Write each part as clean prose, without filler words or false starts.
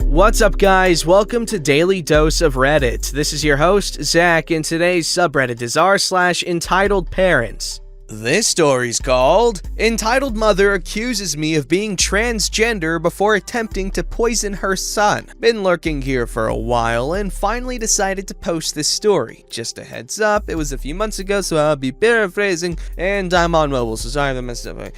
What's up, guys? Welcome to Daily Dose of Reddit. This is your host, Zach, and today's subreddit is r/EntitledParents. This story's called Entitled Mother Accuses Me of Being Transgender Before Attempting to Poison Her Son. Been lurking here for a while and finally decided to post this story. Just a heads up, it was a few months ago, so I'll be paraphrasing, and I'm on mobile, so sorry if I messed up.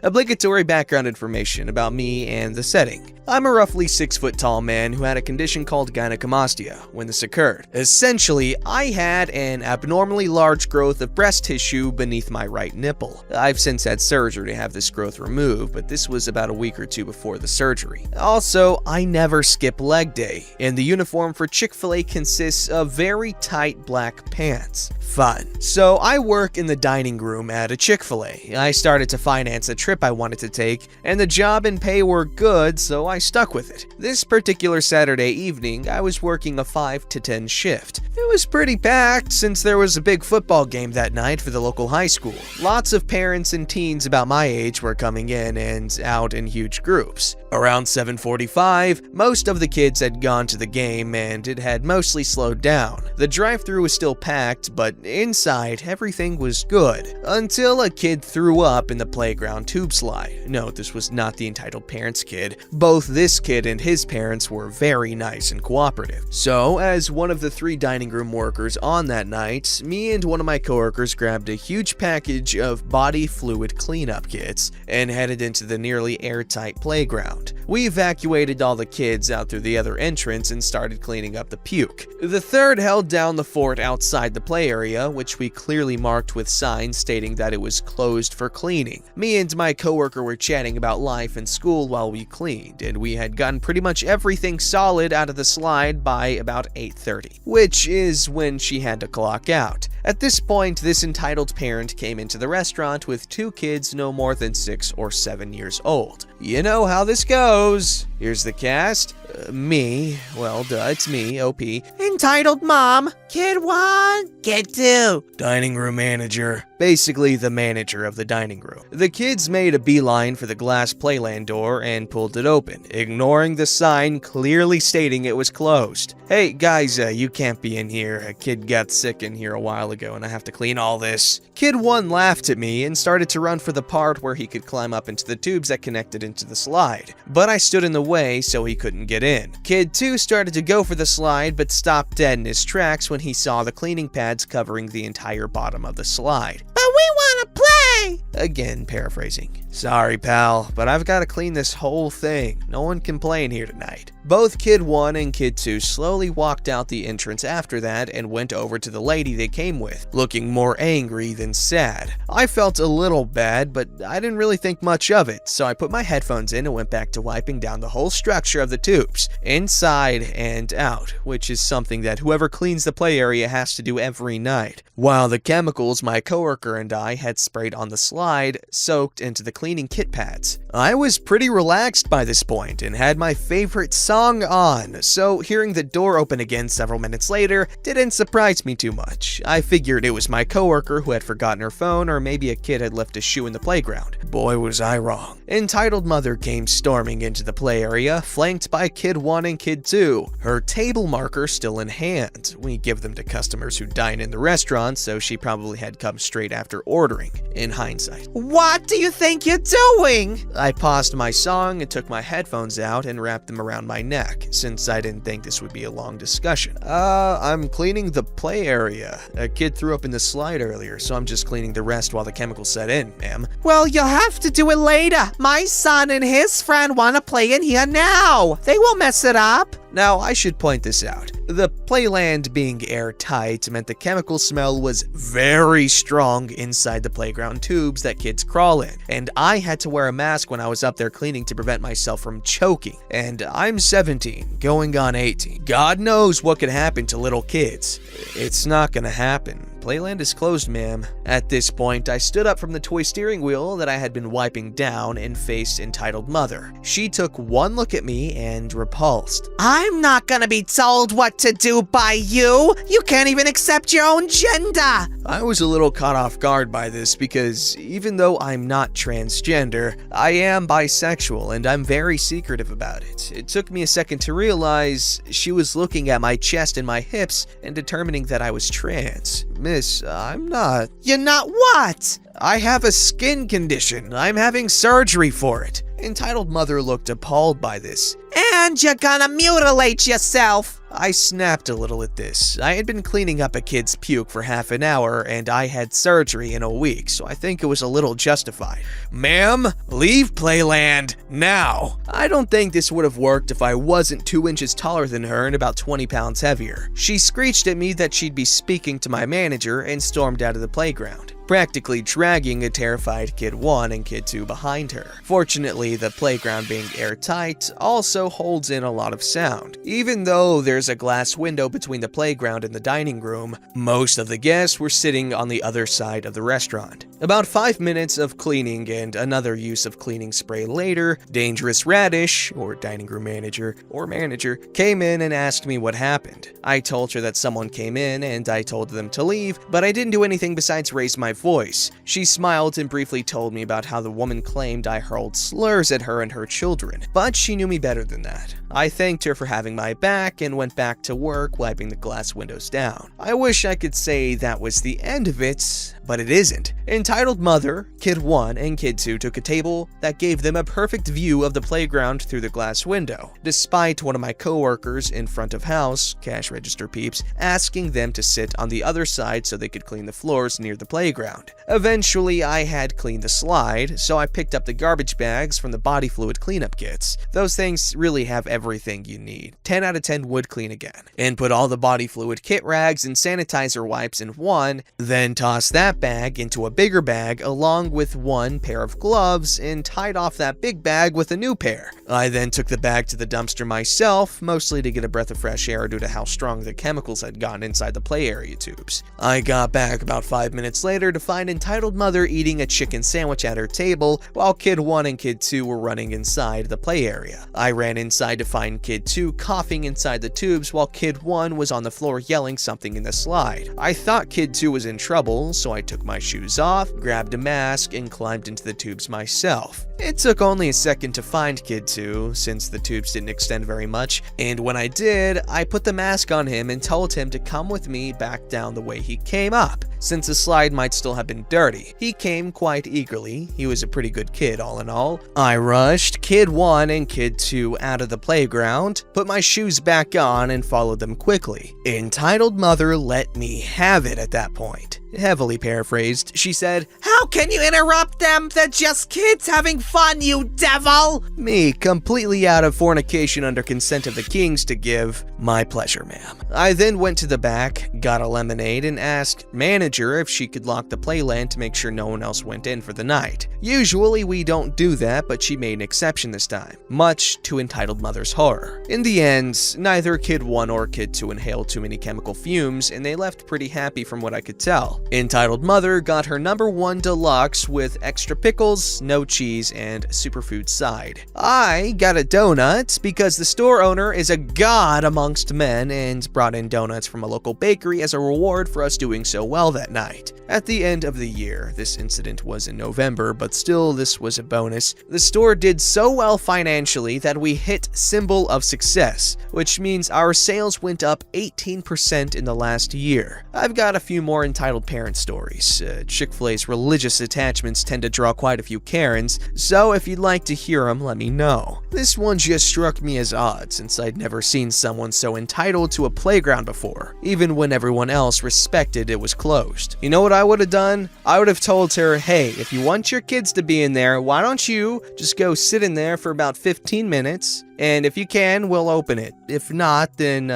Obligatory background information about me and the setting. I'm a roughly 6 foot tall man who had a condition called gynecomastia when this occurred. Essentially, I had an abnormally large growth of breast tissue beneath my right nipple. I've since had surgery to have this growth removed, but this was about a week or two before the surgery. Also, I never skip leg day, and the uniform for Chick-fil-A consists of very tight black pants. Fun. So I work in the dining room at a Chick-fil-A. I started to finance a trip I wanted to take, and the job and pay were good, so I stuck with it. This particular Saturday evening, I was working a 5 to 10 shift. It was pretty packed since there was a big football game that night for the local high school. Lots of parents and teens about my age were coming in and out in huge groups. Around 7:45, most of the kids had gone to the game and it had mostly slowed down. The drive-thru was still packed, but inside everything was good. Until a kid threw up in the playground tube slide. No, this was not the entitled parents kid. Both this kid and his parents were very nice and cooperative. So, as one of the 3 dining room workers on that night, me and one of my coworkers grabbed a huge package of body fluid cleanup kits and headed into the nearly airtight playground. We evacuated all the kids out through the other entrance and started cleaning up the puke. The third held down the fort outside the play area, which we clearly marked with signs stating that it was closed for cleaning. Me and my coworker were chatting about life and school while we cleaned, and we had gotten pretty much everything solid out of the slide by about 8:30, which is when she had to clock out. At this point, this entitled parent came into the restaurant with 2 kids no more than 6 or 7 years old. You know how this goes. Here's the cast. Me, well, duh, it's me, OP. Entitled mom. Kid 1, kid 2. Dining room manager. Basically the manager of the dining room. The kids made a beeline for the glass playland door and pulled it open, ignoring the sign clearly stating it was closed. Hey guys, you can't be in here. A kid got sick in here a while ago and I have to clean all this. Kid 1 laughed at me and started to run for the part where he could climb up into the tubes that connected into the slide, but I stood in the way so he couldn't get in. Kid 2 started to go for the slide but stopped dead in his tracks when he saw the cleaning pads covering the entire bottom of the slide. But we want to play! Again, paraphrasing. Sorry, pal, but I've got to clean this whole thing. No one can play in here tonight. Both Kid 1 and Kid 2 slowly walked out the entrance after that and went over to the lady they came with, looking more angry than sad. I felt a little bad, but I didn't really think much of it, so I put my headphones in and went back to wiping down the whole structure of the tubes, inside and out, which is something that whoever cleans the play area has to do every night, while the chemicals my coworker and I had sprayed on the slide soaked into the cleaning kit pads. I was pretty relaxed by this point and had my favorite song on, so hearing the door open again several minutes later didn't surprise me too much. I figured it was my coworker who had forgotten her phone, or maybe a kid had left a shoe in the playground. Boy, was I wrong. Entitled mother came storming into the play area, flanked by Kid 1 and Kid 2, her table marker still in hand. We give them to customers who dine in the restaurant, so she probably had come straight after ordering, in hindsight. What do you think you're doing? I paused my song and took my headphones out and wrapped them around my neck, since I didn't think this would be a long discussion. I'm cleaning the play area. A kid threw up in the slide earlier, so I'm just cleaning the rest while the chemicals set in, ma'am. Well, you'll have to do it later. My son and his friend want to play in here now. They won't mess it up. Now, I should point this out. The playland being airtight meant the chemical smell was very strong inside the playground tubes that kids crawl in, and I had to wear a mask when I was up there cleaning to prevent myself from choking. And I'm 17, going on 18. God knows what could happen to little kids. It's not gonna happen. Playland is closed, ma'am. At this point, I stood up from the toy steering wheel that I had been wiping down and faced entitled mother. She took one look at me and repulsed. I'm not gonna be told what to do by you. You can't even accept your own gender. I was a little caught off guard by this because even though I'm not transgender, I am bisexual and I'm very secretive about it. It took me a second to realize she was looking at my chest and my hips and determining that I was trans. Miss, I'm not. You're not what? I have a skin condition. I'm having surgery for it. Entitled mother looked appalled by this. And you're gonna mutilate yourself. I snapped a little at this. I had been cleaning up a kid's puke for half an hour, and I had surgery in a week, so I think it was a little justified. Ma'am, leave Playland now. I don't think this would have worked if I wasn't 2 inches taller than her and about 20 pounds heavier. She screeched at me that she'd be speaking to my manager and stormed out of the playground, practically dragging a terrified Kid 1 and Kid 2 behind her. Fortunately, the playground being airtight also holds in a lot of sound. Even though there's a glass window between the playground and the dining room, most of the guests were sitting on the other side of the restaurant. About 5 minutes of cleaning and another use of cleaning spray later, Dangerous Radish, or dining room manager, came in and asked me what happened. I told her that someone came in and I told them to leave, but I didn't do anything besides raise my voice. She smiled and briefly told me about how the woman claimed I hurled slurs at her and her children, but she knew me better than that. I thanked her for having my back and went back to work wiping the glass windows down. I wish I could say that was the end of it, but it isn't. Entitled mother, Kid 1 and Kid 2 took a table that gave them a perfect view of the playground through the glass window, despite one of my coworkers in front of house, cash register peeps, asking them to sit on the other side so they could clean the floors near the playground. Eventually, I had cleaned the slide, so I picked up the garbage bags from the body fluid cleanup kits. Those things really have everything you need. 10 out of 10 would clean again. And put all the body fluid kit rags and sanitizer wipes in one, then toss that bag into a bigger bag along with one pair of gloves and tied off that big bag with a new pair. I then took the bag to the dumpster myself, mostly to get a breath of fresh air due to how strong the chemicals had gotten inside the play area tubes. I got back about 5 minutes later to find entitled mother eating a chicken sandwich at her table while Kid 1 and Kid 2 were running inside the play area. I ran inside to find Kid 2 coughing inside the tubes while Kid 1 was on the floor yelling something in the slide. I thought Kid 2 was in trouble, so I took my shoes off, grabbed a mask, and climbed into the tubes myself. It took only a second to find Kid 2, since the tubes didn't extend very much, and when I did, I put the mask on him and told him to come with me back down the way he came up, since the slide might still have been dirty. He came quite eagerly. He was a pretty good kid all in all. I rushed Kid 1 and Kid 2 out of the playground, put my shoes back on, and followed them quickly. Entitled mother let me have it at that point. Heavily paraphrased, she said, How can you interrupt them? They're just kids having fun, you devil! Me, completely out of fornication under consent of the kings to give, my pleasure, ma'am. I then went to the back, got a lemonade, and asked manager if she could lock the playland to make sure no one else went in for the night. Usually we don't do that, but she made an exception this time, much to entitled mother's horror. In the end, neither Kid 1 or Kid 2 inhaled too many chemical fumes, and they left pretty happy from what I could tell. Entitled mother got her #1 deluxe with extra pickles, no cheese, and superfood side. I got a donut because the store owner is a god amongst men and brought in donuts from a local bakery as a reward for us doing so well that night. At the end of the year, this incident was in November, but still this was a bonus. The store did so well financially that we hit symbol of success, which means our sales went up 18% in the last year. I've got a few more entitled parent stories. Chick-fil-A's religious attachments tend to draw quite a few Karens, so if you'd like to hear them, let me know. This one just struck me as odd since I'd never seen someone so entitled to a playground before, even when everyone else respected it was closed. You know what I would have done? I would have told her, hey, if you want your kids to be in there, why don't you just go sit in there for about 15 minutes? And if you can, we'll open it. If not, then,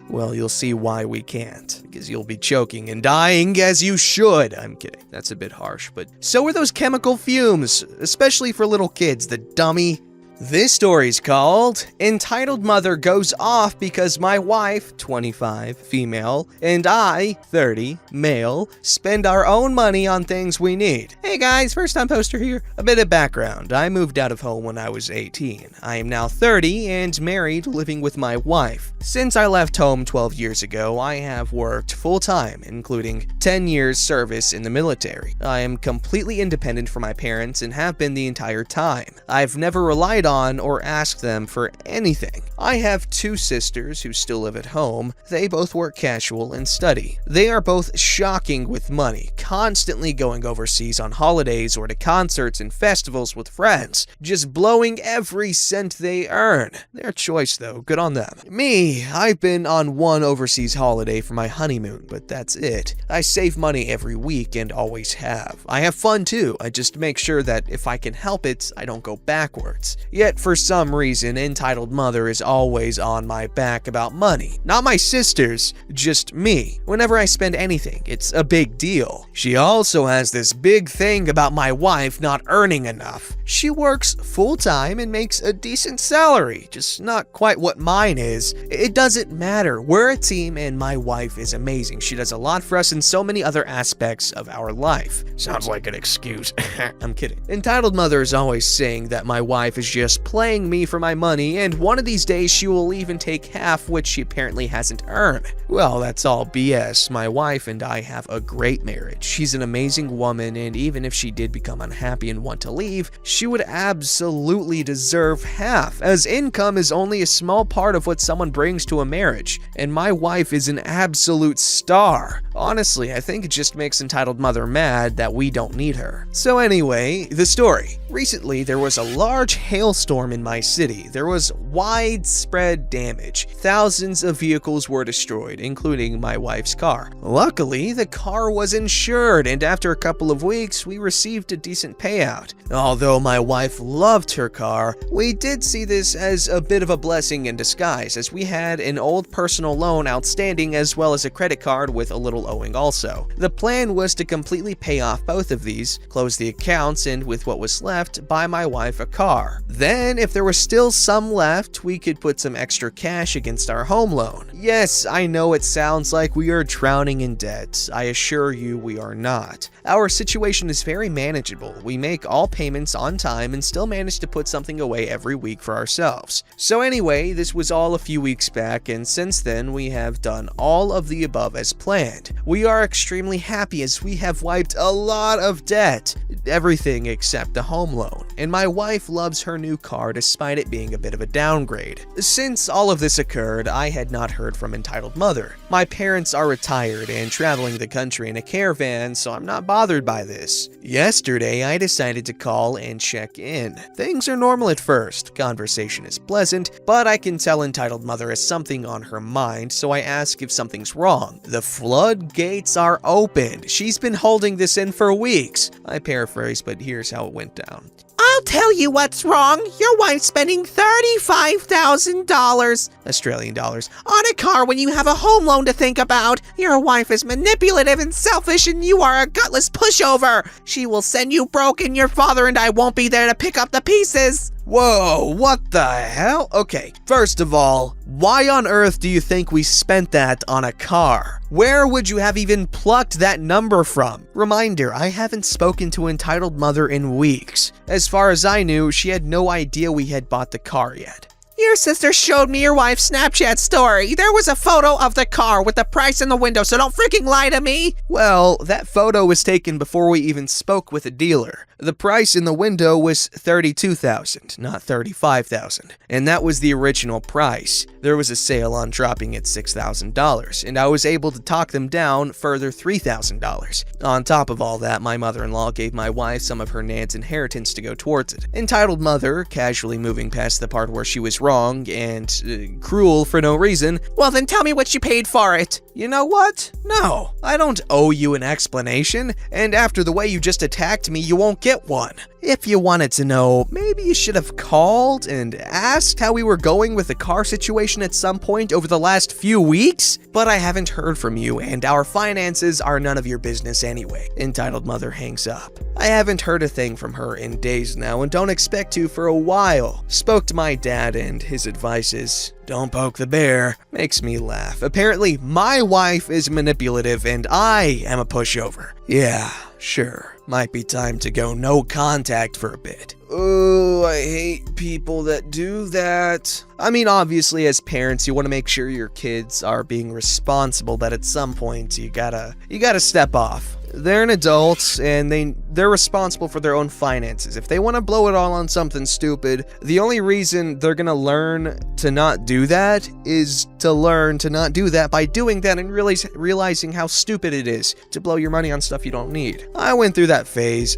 well, you'll see why we can't. Because you'll be choking and dying as you should. I'm kidding. That's a bit harsh, but so are those chemical fumes, especially for little kids, the dummy. This story's called Entitled Mother Goes Off Because My Wife, 25, female, and I, 30, male, spend our own money on things we need. Hey guys, first time poster here. A bit of background. I moved out of home when I was 18. I am now 30 and married, living with my wife. Since I left home 12 years ago, I have worked full-time, including 10 years service in the military. I am completely independent from my parents and have been the entire time. I've never relied on or asked them for anything. I have two sisters who still live at home. They both work casual and study. They are both shocking with money, constantly going overseas on holidays or to concerts and festivals with friends, just blowing every cent they earn. Their choice though, good on them. Me, I've been on one overseas holiday for my honeymoon, but that's it. I save money every week and always have. I have fun too, I just make sure that if I can help it, I don't go backwards. Yet for some reason, Entitled Mother is always on my back about money. Not my sisters, just me. Whenever I spend anything, it's a big deal. She also has this big thing about my wife not earning enough. She works full-time and makes a decent salary, just not quite what mine is. It doesn't matter. We're a team and my wife is amazing. She does a lot for us in so many other aspects of our life. Sounds like an excuse. I'm kidding. Entitled Mother is always saying that my wife is just playing me for my money, and one of these days she will even take half, which she apparently hasn't earned. Well, that's all BS. My wife and I have a great marriage. She's an amazing woman, and even if she did become unhappy and want to leave, she would absolutely deserve half, as income is only a small part of what someone brings to a marriage, and my wife is an absolute star. Honestly, I think it just makes Entitled Mother mad that we don't need her. So anyway, the story. Recently, there was a large hailstorm in my city. There was widespread damage. Thousands of vehicles were destroyed, including my wife's car. Luckily, the car was insured, and after a couple of weeks, we received a decent payout. Although my wife loved her car, we did see this as a bit of a blessing in disguise, as we had an old personal loan outstanding as well as a credit card with a little owing also. The plan was to completely pay off both of these, close the accounts, and with what was left, buy my wife a car. Then, if there was still some left, we could put some extra cash against our home loan. Yes, I know it sounds like we are drowning in debt. I assure you we are not. Our situation is very manageable. We make all payments on time and still manage to put something away every week for ourselves. So anyway, this was all a few weeks back, and since then we have done all of the above as planned. We are extremely happy as we have wiped a lot of debt. Everything except the home loan. And my wife loves her new car despite it being a bit of a downgrade. Since all of this occurred, I had not heard from Entitled Mother. My parents are retired and traveling the country in a caravan, so I'm not bothered by this. Yesterday, I decided to call and check in. Things are normal at first, conversation is pleasant, but I can tell Entitled Mother has something on her mind, so I ask if something's wrong. The floodgates are opened. She's been holding this in for weeks. I paraphrase, but here's how it went down. I'll tell you what's wrong. Your wife's spending $35,000 Australian dollars on a car when you have a home loan to think about. Your wife is manipulative and selfish, and you are a gutless pushover. She will send you broke, and your father and I won't be there to pick up the pieces. Whoa, what the hell? Okay, first of all, why on earth do you think we spent that on a car? Where would you have even plucked that number from? Reminder, I haven't spoken to Entitled Mother in weeks. As far as I knew, she had no idea we had bought the car yet. Your sister showed me your wife's Snapchat story. There was a photo of the car with the price in the window, so don't freaking lie to me. Well, that photo was taken before we even spoke with a dealer. The price in the window was $32,000, not $35,000, and that was the original price. There was a sale on dropping it $6,000, and I was able to talk them down further $3,000. On top of all that, my mother-in-law gave my wife some of her nan's inheritance to go towards it. Entitled Mother, casually moving past the part where she was wrong and cruel for no reason. Well, then tell me what you paid for it. You know what? No, I don't owe you an explanation, and after the way you just attacked me, you won't get one. If you wanted to know, maybe you should have called and asked how we were going with the car situation at some point over the last few weeks, but I haven't heard from you, and our finances are none of your business anyway. Entitled mother hangs up. I haven't heard a thing from her in days now and don't expect to for a while. Spoke to my dad and his advice is, don't poke the bear. Makes me laugh. Apparently, my wife is manipulative and I am a pushover. Yeah, sure. Might be time to go no contact for a bit. Oh, I hate people that do that. I mean, obviously, as parents, you want to make sure your kids are being responsible, but at some point, you gotta step off. They're an adult, and they're responsible for their own finances. If they want to blow it all on something stupid, the only reason they're gonna learn to not do that is to learn to not do that by doing that and realizing how stupid it is to blow your money on stuff you don't need. I went through that phase.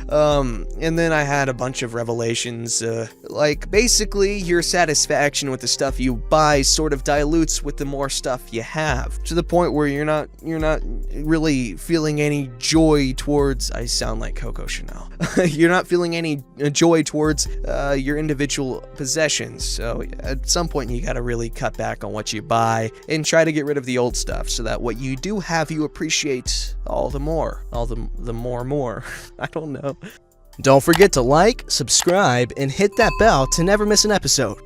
And then I had a bunch of revelations, like basically your satisfaction with the stuff you buy sort of dilutes with the more stuff you have, to the point where you're not really feeling any joy towards, I sound like Coco Chanel. You're not feeling any joy towards your individual possessions. So at some point you gotta really cut back on what you buy and try to get rid of the old stuff so that what you do have you appreciate all the more. I don't know. Don't forget to like, subscribe, and hit that bell to never miss an episode.